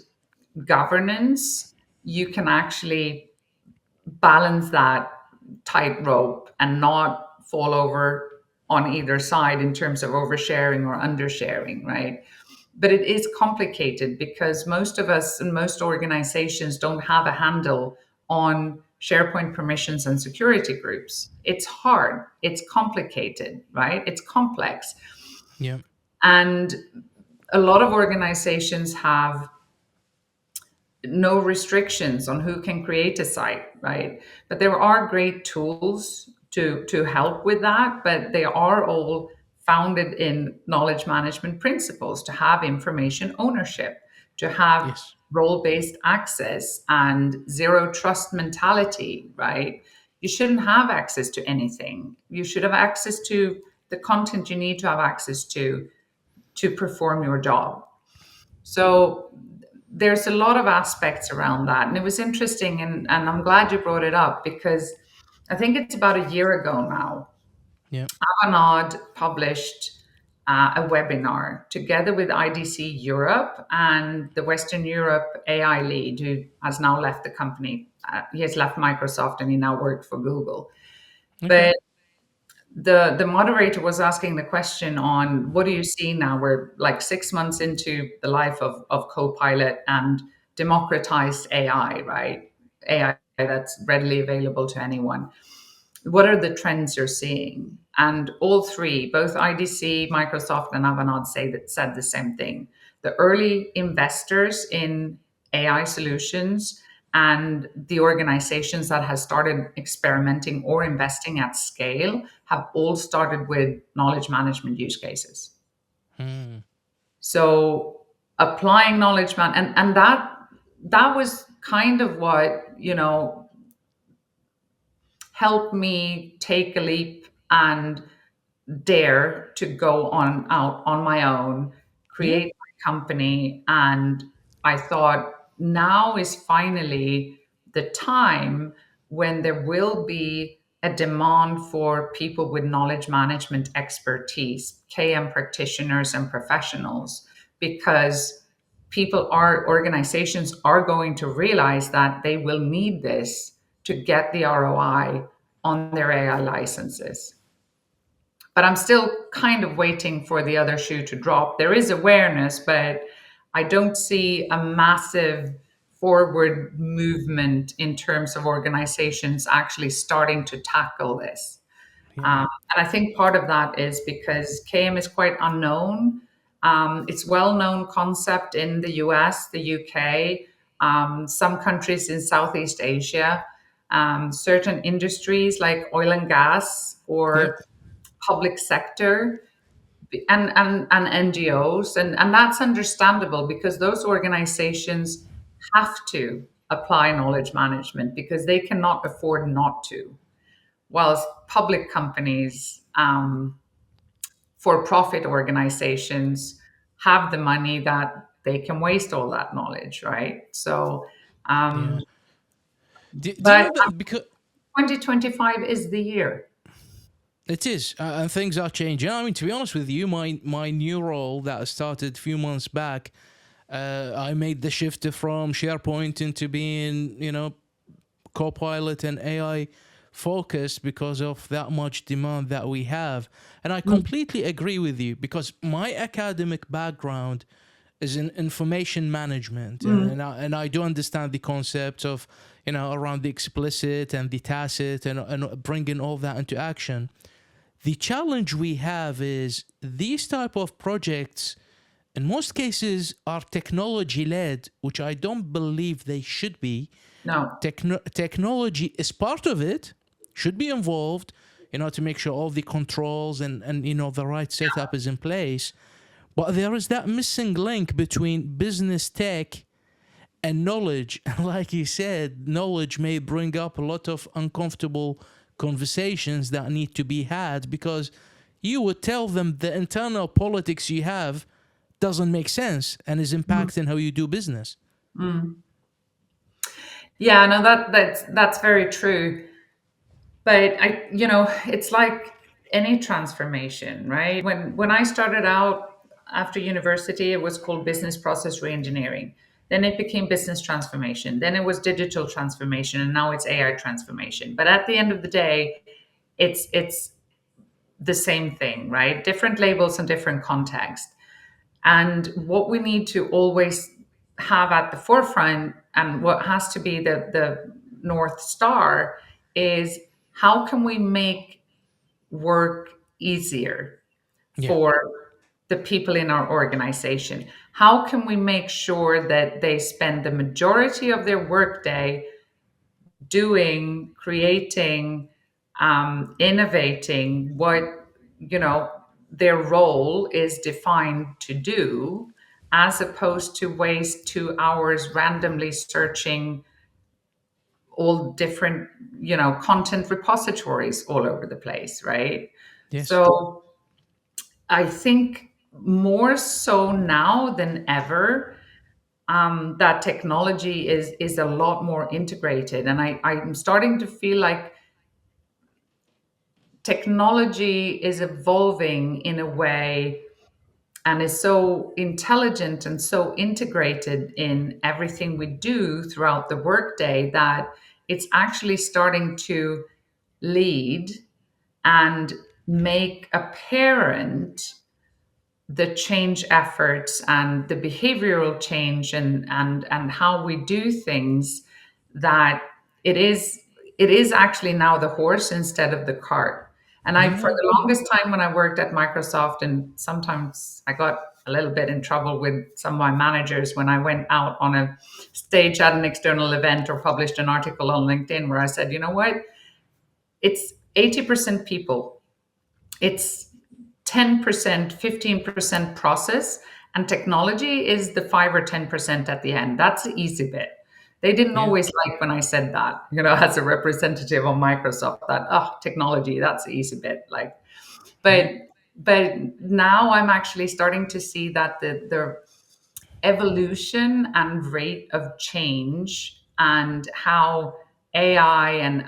B: governance, you can actually balance that tightrope and not fall over on either side in terms of oversharing or undersharing, right? But it is complicated because most of us and most organizations don't have a handle on SharePoint permissions and security groups. It's hard, it's complicated, right? It's complex.
A: Yeah.
B: And a lot of organizations have no restrictions on who can create a site, right? But there are great tools to help with that, but they are all founded in knowledge management principles, to have information ownership, to have
A: Yes.
B: role-based access and zero trust mentality, right? You shouldn't have access to anything. You should have access to the content you need to have access to perform your job. So there's a lot of aspects around that. And it was interesting, and I'm glad you brought it up, because I think it's about a year ago now,
A: Yeah.
B: Avanade published a webinar together with IDC Europe and the Western Europe AI lead, who has now left the company. He has left Microsoft and he now worked for Google.
A: Okay.
B: But the moderator was asking the question on, what do you see now? We're like 6 months into the life of Copilot and democratized AI, right? AI that's readily available to anyone. What are the trends you're seeing? And all three, both IDC, Microsoft, and Avanade, said the same thing. The early investors in AI solutions and the organizations that have started experimenting or investing at scale have all started with knowledge management use cases.
A: Hmm.
B: So applying knowledge and that was kind of what helped me take a leap and dare to go on out on my own,
A: Yeah.
B: create my company. And I thought, now is finally the time when there will be a demand for people with knowledge management expertise, KM practitioners and professionals, because organizations are going to realize that they will need this to get the ROI on their AI licenses. But I'm still kind of waiting for the other shoe to drop. There is awareness, but I don't see a massive forward movement in terms of organizations actually starting to tackle this.
A: Yeah.
B: And I think part of that is because KM is quite unknown. It's well-known concept in the US, the UK, some countries in Southeast Asia, certain industries like oil and gas
A: Yeah.
B: or public sector and NGOs. And that's understandable because those organizations have to apply knowledge management because they cannot afford not to. Whilst public companies, for profit organizations, have the money that they can waste all that knowledge, right? So,
A: Yeah.
B: um,
A: Do you
B: but
A: know that because
B: 2025 is the year.
A: it is, and things are changing. I mean, to be honest with you, my new role that I started a few months back, I made the shift from SharePoint into being, Copilot and AI focused because of that much demand that we have. And I completely agree with you because my academic background is in information management,
B: Mm,
A: and I do understand the concepts of, around the explicit and the tacit, and bringing all that into action. The challenge we have is these type of projects in most cases are technology led, which I don't believe they should be.
B: no.
A: Technology is part of it, should be involved, to make sure all the controls and the right setup is in place. But there is that missing link between business tech and knowledge. And like you said, knowledge may bring up a lot of uncomfortable conversations that need to be had because you would tell them the internal politics you have doesn't make sense and is
B: Mm,
A: impacting how you do business.
B: mm. Yeah, no, that's very true. But it's like any transformation, right? When I started out after university, it was called business process reengineering. Then it became business transformation. Then it was digital transformation, and now it's AI transformation. But at the end of the day, it's the same thing, right? Different labels and different context. And what we need to always have at the forefront and what has to be the North Star is how can we make work easier
A: Yeah.
B: for the people in our organization? How can we make sure that they spend the majority of their workday doing, creating, innovating what their role is defined to do, as opposed to waste 2 hours randomly searching all different content repositories all over the place, right?
A: Yes.
B: So I think more so now than ever, that technology is a lot more integrated, and I'm starting to feel like technology is evolving in a way and is so intelligent and so integrated in everything we do throughout the workday that it's actually starting to lead and make apparent the change efforts and the behavioral change and how we do things, that it is it is actually now the horse instead of the cart. And I for
A: Yeah.
B: the longest time when I worked at Microsoft, and sometimes I got a little bit in trouble with some of my managers when I went out on a stage at an external event or published an article on LinkedIn where I said, you know what, it's 80% people, it's 10%, 15% process, and technology is the 5 or 10% at the end. That's the easy bit. They didn't
A: Yeah.
B: always like when I said that, as a representative of Microsoft, that, oh, technology, that's the easy bit. Like, but
A: Yeah.
B: but now I'm actually starting to see that the evolution and rate of change and how AI and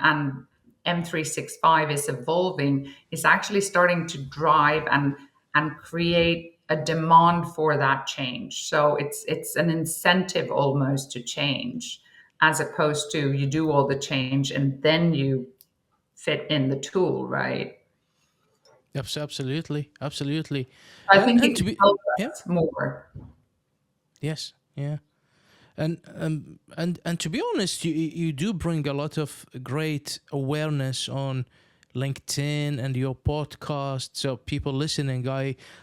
B: M365 is evolving, is actually starting to drive and create a demand for that change. So it's an incentive almost to change, as opposed to you do all the change and then you fit in the tool, right?
A: Absolutely, absolutely.
B: I think
A: And
B: it
A: to
B: can
A: be,
B: help
A: yeah,
B: us more.
A: yes, yeah. And to be honest, you do bring a lot of great awareness on LinkedIn and your podcast. So people listening,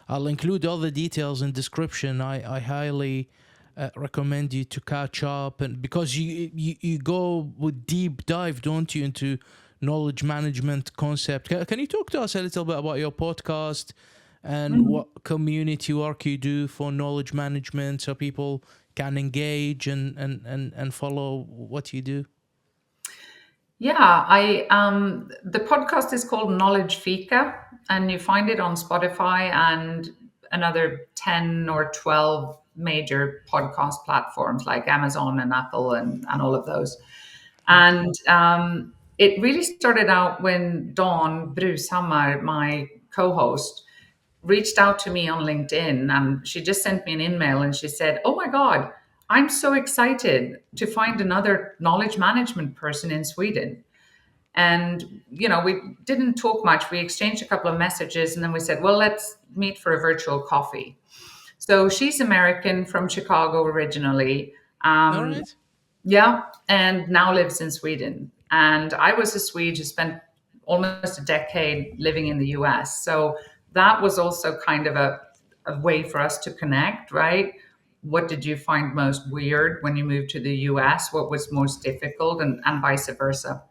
A: I'll include all the details in description. I highly recommend you to catch up, and because you go with deep dive, don't you, into knowledge management concept. Can you talk to us a little bit about your podcast and
B: Mhm.
A: what community work you do for knowledge management, so people can engage and follow what you do?
B: Yeah, I the podcast is called Knowledge Fika, and you find it on Spotify and another 10 or 12 major podcast platforms like Amazon and Apple and all of those.
A: Yeah.
B: And it really started out when Dawn Brushammar, my co-host, reached out to me on LinkedIn, and she just sent me an email and she said, "Oh my God, I'm so excited to find another knowledge management person in Sweden." And, we didn't talk much. We exchanged a couple of messages and then we said, well, let's meet for a virtual coffee. So she's American from Chicago originally.
A: All
B: Um,
A: right.
B: yeah, and now lives in Sweden. And I was a Swede who spent almost a decade living in the US. So that was also kind of a way for us to connect, right? What did you find most weird when you moved to the US? What was most difficult, and vice versa.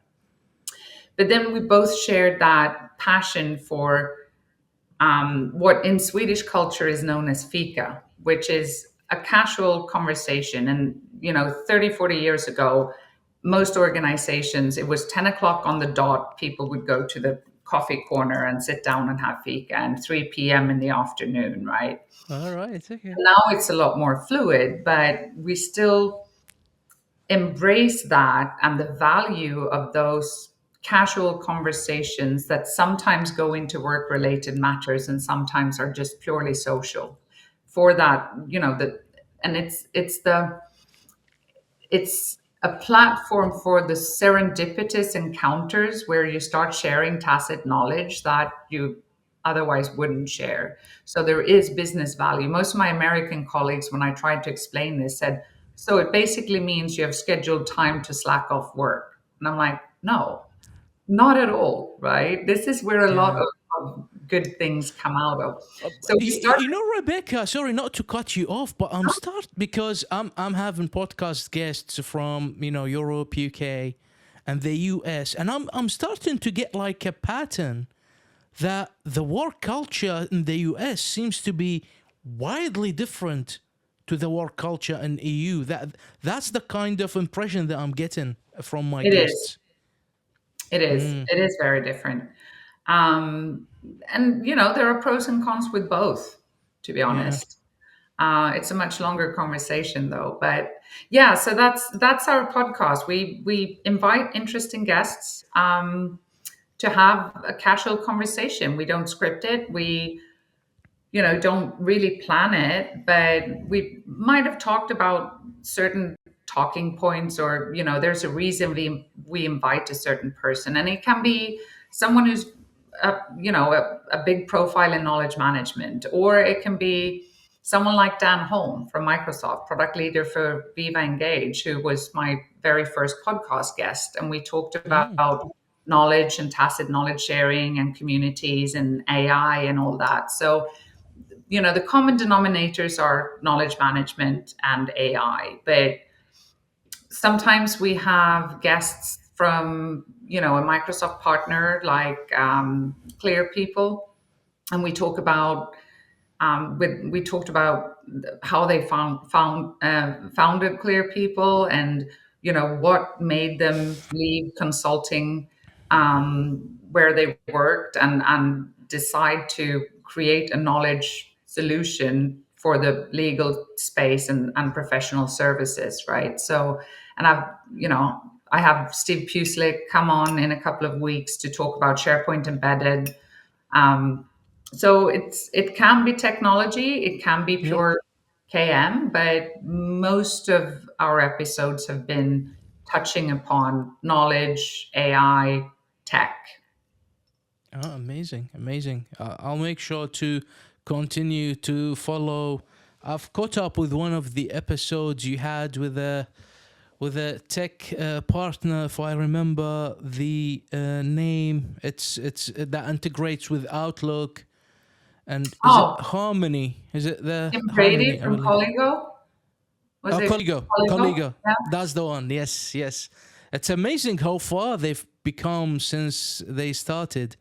B: But then we both shared that passion for what in Swedish culture is known as fika, which is a casual conversation. And, 30, 40 years ago, most organizations, it was 10 o'clock on the dot, people would go to the coffee corner and sit down and have fika, and 3 p.m. in the afternoon, right?
A: All right. Okay.
B: Now it's a lot more fluid, but we still embrace that and the value of those casual conversations that sometimes go into work related matters and sometimes are just purely social for that, and it's a platform for the serendipitous encounters where you start sharing tacit knowledge that you otherwise wouldn't share. So there is business value. Most of my American colleagues, when I tried to explain this, said, so it basically means you have scheduled time to slack off work. And I'm like, no, not at all, right? This is where a lot
A: Yeah.
B: of good things come out of. So we start.
A: Rebecca, sorry not to cut you off, but I'm start because I'm having podcast guests from Europe, UK, and the US, and I'm starting to get like a pattern that the work culture in the US seems to be widely different to the work culture in EU. That's the kind of impression that I'm getting from my
B: It is.
A: guests.
B: It is.
A: Mm,
B: It is very different. Um, and there are pros and cons with both, to be
A: yeah.
B: honest. It's a much longer conversation though, but yeah. So that's our podcast. We invite interesting guests to have a casual conversation. We don't script it. We don't really plan it, but we might have talked about certain talking points, or there's a reason we invite a certain person, and it can be someone who's a big profile in knowledge management, or it can be someone like Dan Holm from Microsoft, product leader for Viva Engage, who was my very first podcast guest, and we talked
A: Mm.
B: about knowledge and tacit knowledge sharing and communities and AI and all that. So the common denominators are knowledge management and AI, but sometimes we have guests from, a Microsoft partner like Clear People, and we talk about we talked about how they founded Clear People, and what made them leave consulting where they worked and decide to create a knowledge solution for the legal space and professional services, right? So, and I've I have Steve Puslik come on in a couple of weeks to talk about SharePoint embedded. Um, so it can be technology, it can be
A: Yeah.
B: pure KM, but most of our episodes have been touching upon knowledge, AI, tech.
A: Oh, amazing, amazing. I'll make sure to continue to follow. I've caught up with one of the episodes you had with a tech partner. If I remember the name, it's that integrates with Outlook. And is it
B: Oh,
A: Harmony? Is it the
B: Tim Brady
A: Harmony? I
B: from
A: believe.
B: Colligo. Was
A: Oh,
B: it
A: Colligo,
B: Colligo?
A: Colligo. That's the one. Yes, yes. It's amazing how far they've become since they started.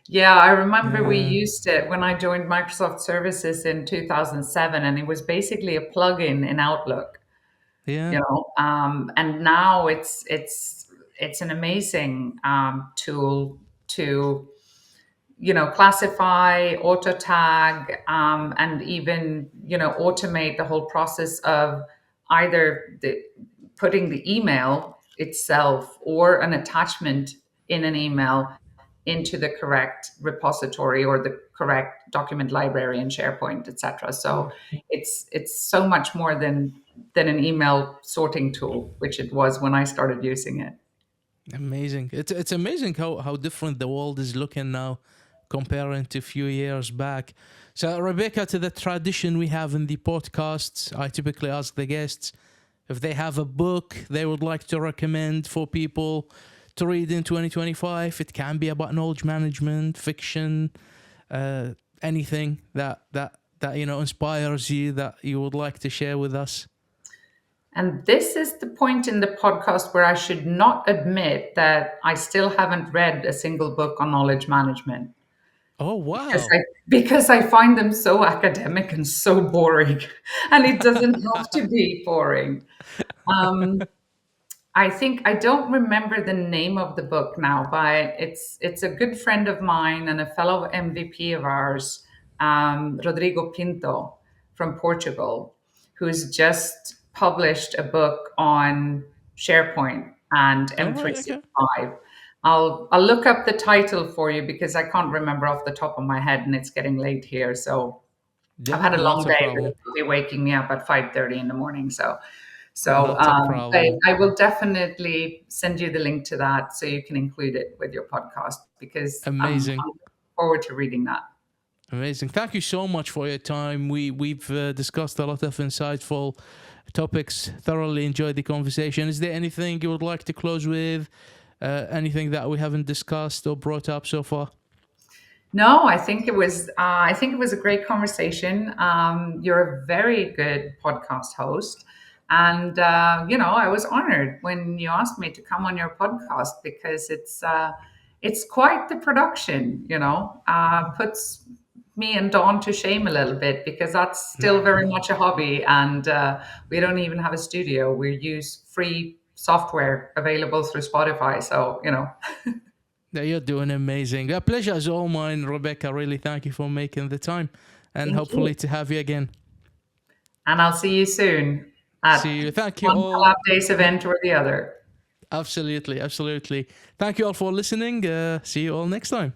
B: Yeah, I remember we
A: Yeah,
B: used it when I joined Microsoft Services in 2007, and it was basically a plugin in Outlook,
A: yeah.
B: you know. And now it's an amazing tool to, you know, classify, auto tag, and even, you know, automate the whole process of either putting the email itself or an attachment in an email into the correct repository or the correct document library in SharePoint, etc. So it's so much more than an email sorting tool, which it was when I started using it.
A: Amazing. It's amazing how different the world is looking now comparing to a few years back. So Rebecca, to the tradition we have in the podcasts, I typically ask the guests if they have a book they would like to recommend for people to read in 2025. It can be about knowledge management, fiction, uh, anything that inspires you that you would like to share with us.
B: And this is the point in the podcast where I should not admit that I still haven't read a single book on knowledge management
A: Oh
B: because
A: wow.
B: I find them so academic and so boring. And it doesn't have to be boring. Um, I think I don't remember the name of the book now, but it's a good friend of mine and a fellow MVP of ours, Rodrigo Pinto from Portugal, who's just published a book on SharePoint and
A: All right, okay.
B: M365. I'll look up the title for you because I can't remember off the top of my head, and it's getting late here. So I've
A: Yeah,
B: had a long
A: not a
B: day. But
A: problem.
B: it'll be waking me up at 5:30 in the morning.
A: Not a
B: But
A: problem.
B: I will definitely send you the link to that so you can include it with your podcast because
A: Amazing.
B: I'm looking forward to reading that.
A: Amazing. Thank you so much for your time. We've discussed a lot of insightful topics. Thoroughly enjoyed the conversation. Is there anything you would like to close with? Anything that we haven't discussed or brought up so far?
B: No, I think it was. I think it was a great conversation. You're a very good podcast host, and you know, I was honored when you asked me to come on your podcast because it's quite the production. You know, puts me and Dawn to shame a little bit because that's still
A: No,
B: very
A: no.
B: much a hobby, and we don't even have a studio. We use free software available through Spotify. So you know,
A: No, you're doing amazing. A pleasure is all mine, Rebecca. Really, thank you for making the time, and
B: thank you.
A: hopefully to have you again.
B: And I'll see you soon
A: See
B: at
A: you. Thank you
B: one
A: all.
B: Collab Days event or the other.
A: Absolutely, absolutely. Thank you all for listening. See you all next time.